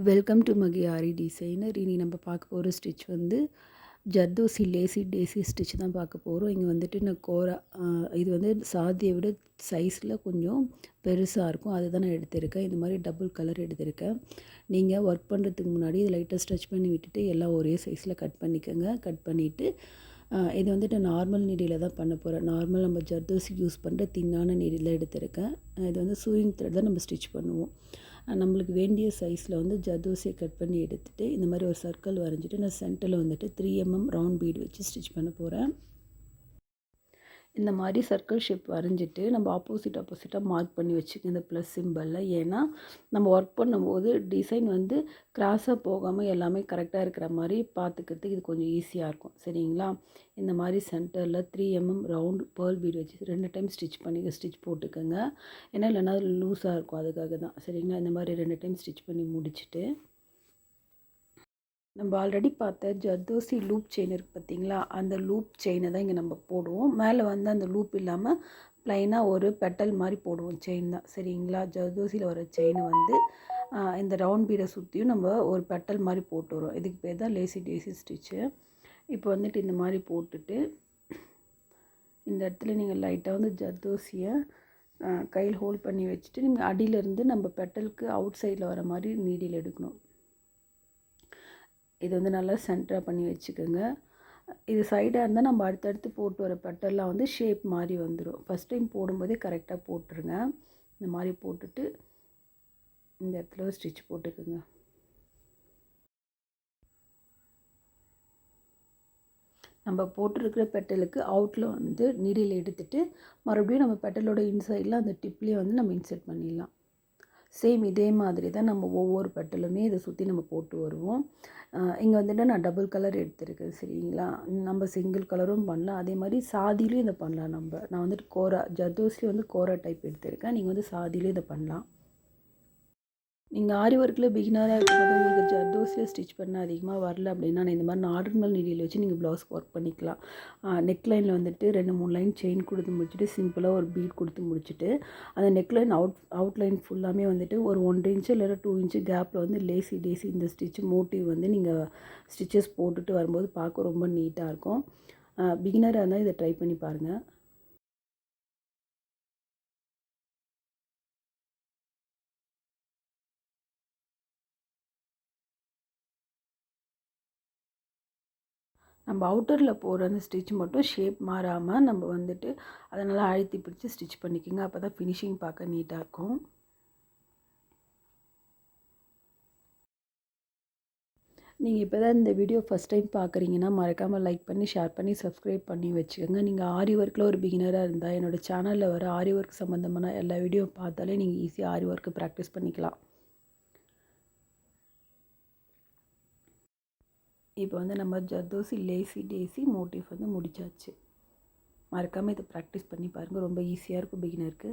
Welcome to மகியாரி designer. இனி நம்ம பார்க்க போகிற ஸ்டிச் வந்து ஜர்தோசி லேசி டேசி ஸ்டிச் தான் பார்க்க போகிறோம். இங்கே வந்துட்டு நான் கோரா இது வந்து சாதியை விட சைஸில் கொஞ்சம் பெருசாக இருக்கும். அதுதான் நான் எடுத்திருக்கேன். இந்த மாதிரி டபுள் கலர் எடுத்திருக்கேன். நீங்கள் ஒர்க் பண்ணுறதுக்கு முன்னாடி இது லைட்டாக ஸ்ட்ரெச் பண்ணி விட்டுட்டு எல்லாம் ஒரே சைஸில் கட் பண்ணிக்கோங்க. கட் பண்ணிவிட்டு இது வந்துட்டு நார்மல் நீடியில் தான் பண்ண போகிறேன். நார்மல் நம்ம ஜர்தோசி யூஸ் பண்ணுற தின்னான நீடியில் எடுத்திருக்கேன். இது வந்து சூயிங் த்ரெட் தான் நம்ம ஸ்டிச் பண்ணுவோம். நம்மளுக்கு வேண்டிய சைஸில் வந்து ஜர்தோசியை கட் பண்ணி எடுத்துகிட்டு இந்த மாதிரி ஒரு சர்க்கிள் வரைஞ்சிட்டு நான் சென்டரில் வந்துட்டு 3 mm ரவுண்ட் பீட் வச்சு ஸ்டிச் பண்ண போகிறேன். இந்த மாதிரி சர்க்கிள் ஷேப் வரைஞ்சிட்டு நம்ம ஆப்போசிட்டாக மார்க் பண்ணி வச்சுக்கோங்க இந்த ப்ளஸ் சிம்பிளில். ஏன்னா நம்ம ஒர்க் பண்ணும்போது டிசைன் வந்து கிராஸாக போகாமல் எல்லாமே கரெக்டாக இருக்கிற மாதிரி பார்த்துக்கிறதுக்கு இது கொஞ்சம் ஈஸியாக இருக்கும். சரிங்களா? இந்த மாதிரி சென்டரில் 3 mm ரவுண்ட் பேர்ல் பீட் வச்சு 2 டைம் ஸ்டிச் போட்டுக்கோங்க. ஏன்னா இல்லைன்னா லூஸாக இருக்கும், அதுக்காக தான். சரிங்களா? இந்த மாதிரி 2 டைம் ஸ்டிச் பண்ணி முடிச்சுட்டு நம்ம ஆல்ரெடி பார்த்த ஜர்தோசி லூப் செயின் இருக்குது பார்த்தீங்களா? அந்த லூப் செயினை தான் இங்கே நம்ம போடுவோம். மேலே வந்து அந்த லூப் இல்லாமல் ப்ளைனாக ஒரு பெட்டல் மாதிரி போடுவோம். செயின் தான். சரிங்களா? ஜர்தோசியில் வர செயின் வந்து இந்த ரவுண்ட் பீடை சுற்றியும் நம்ம ஒரு பெட்டல் மாதிரி போட்டு வரோம். இதுக்கு பேர் தான் லேசி டேசி ஸ்டிச்சு. இப்போ வந்துட்டு இந்த மாதிரி போட்டுட்டு இந்த இடத்துல நீங்கள் லைட்டாக வந்து ஜர்தோசியை கையில் ஹோல்ட் பண்ணி வச்சுட்டு நீங்கள் அடியிலேருந்து நம்ம பெட்டலுக்கு அவுட் சைடில் வர மாதிரி நீடில் எடுக்கணும். இது வந்து நல்லா சென்டராக பண்ணி வச்சுக்கோங்க. இது சைடாக இருந்தால் நம்ம அடுத்தடுத்து போட்டு வர பட்டெல்லாம் வந்து ஷேப் மாதிரி வந்துடும். ஃபஸ்ட் டைம் போடும்போதே கரெக்டாக போட்டுருங்க. இந்த மாதிரி போட்டுட்டு இந்த இடத்துல ஸ்டிச் போட்டுக்குங்க. நம்ம போட்டிருக்கிற பெட்டலுக்கு அவுட்டில் வந்து நீடில் எடுத்துகிட்டு மறுபடியும் நம்ம பெட்டலோட இன்சைடில் அந்த டிப்லேயே வந்து நம்ம இன்சர்ட் பண்ணிடலாம். சேம் இதே மாதிரி தான் நம்ம ஒவ்வொரு பெட்டலுமே இதை சுற்றி நம்ம போட்டு வருவோம். இங்கே வந்துட்டு நான் டபுள் கலர் எடுத்திருக்கேன். சரிங்களா? நம்ம சிங்கிள் கலரும் பண்ணலாம். அதே மாதிரி சாதியிலையும் இதை பண்ணலாம். நான் வந்துட்டு கோரா ஜர்தோசியில் வந்து கோரா டைப் எடுத்திருக்கேன். நீங்கள் வந்து சாதியிலையும் இதை பண்ணலாம். நீங்கள் ஆரி ஒர்க்கில் பிகினராக இருக்கும்போது உங்களுக்கு ஜர்தோசியில் ஸ்டிச் பண்ண அதிகமாக வரல அப்படின்னா இந்த மாதிரி நார்மல் நீடியில் வச்சு நீங்கள் ப்ளவுஸ்க்கு ஒர்க் பண்ணிக்கலாம். நெக் லைனில் வந்துட்டு 2-3 லைன் செயின் கொடுத்து முடிச்சுட்டு சிம்பிளாக ஒரு பீட் கொடுத்து முடிச்சுட்டு அந்த நெக் லைன் அவுட்லைன் ஃபுல்லாமே வந்துட்டு ஒரு 1 இன்ச்சு இல்லை 2 இன்ச்சு கேப்பில் வந்து லேசி டேசி இந்த ஸ்டிச் மோட்டிவ் வந்து நீங்கள் ஸ்டிச்சஸ் போட்டுட்டு வரும்போது பார்க்க ரொம்ப நீட்டாக இருக்கும். பிகினராக இருந்தால் இதை ட்ரை பண்ணி பாருங்கள். நம்ம அவுட்டரில் போகிற அந்த ஸ்டிச் மட்டும் ஷேப் மாறாமல் நம்ம வந்துட்டு அதை நல்லா அழுத்தி பிடிச்சி ஸ்டிச் பண்ணிக்கோங்க. அப்போ தான் ஃபினிஷிங் பார்க்க நீட்டாக இருக்கும். நீங்கள் இப்போ தான் இந்த வீடியோ ஃபஸ்ட் டைம் பார்க்குறீங்கன்னா மறக்காமல் லைக் பண்ணி ஷேர் பண்ணி சப்ஸ்கிரைப் பண்ணி வச்சுக்கோங்க. நீங்கள் ஆரி ஒர்க்கில் ஒரு பிகினராக இருந்தால் என்னோடய சேனலில் வர ஆரி ஒர்க் சம்மந்தமான எல்லா வீடியோ பார்த்தாலே நீங்கள் ஈஸியாக ஆரி ஒர்க்கு ப்ராக்டிஸ் பண்ணிக்கலாம். இப்போ வந்து நம்ம ஜர்தோசி லேசி டேசி மோட்டிவ் வந்து முடிச்சாச்சு. மறக்காமல் இதை ப்ராக்டிஸ் பண்ணி பாருங்கள். ரொம்ப ஈஸியாக இருக்கும் பிகினருக்கு.